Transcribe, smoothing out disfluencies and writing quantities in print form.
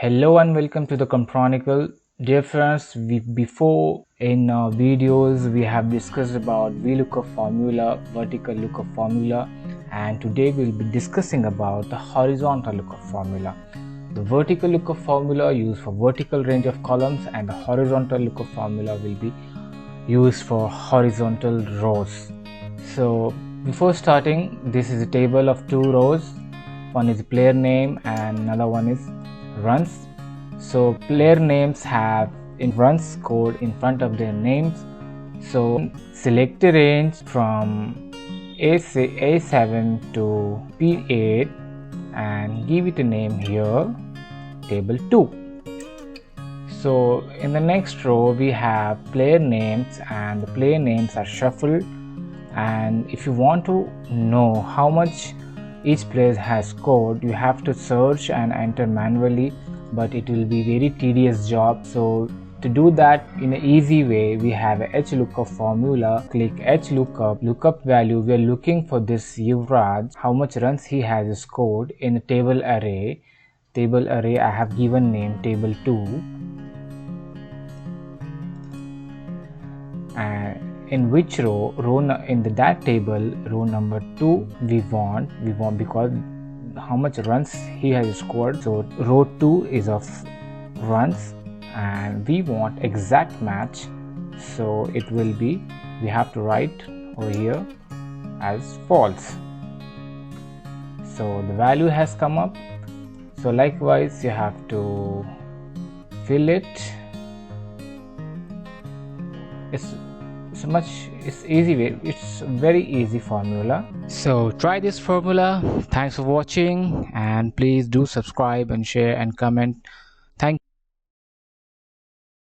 Hello and welcome to the Chronicle. Dear friends, before in videos we have discussed about VLOOKUP formula, vertical lookup formula, and today we'll be discussing about the horizontal lookup formula. The vertical lookup formula used for vertical range of columns, and the horizontal lookup formula will be used for horizontal rows. So before starting, this is a table of two rows. One is player name and another one is runs. So player names have in runs code in front of their names. So select a range from A7 to P8 and give it a name here, table 2. So in the next row we have player names, and the player names are shuffled, and if you want to know how much each player has scored, you have to search and enter manually, but it will be very tedious job. So to do that in an easy way, we have a H-lookup formula. Click H-lookup, lookup value. We are looking for this Yuvraj, how much runs he has scored in a table array. Table array I have given name table 2, and in which row in that table, row number 2 we want because how much runs he has scored. So row 2 is of runs and we want exact match, so it will be, we have to write over here as false. So the value has come up. So likewise you have to fill it. It's easy way, it's very easy formula. So try this formula. Thanks for watching, and please do subscribe and share and comment. Thank you.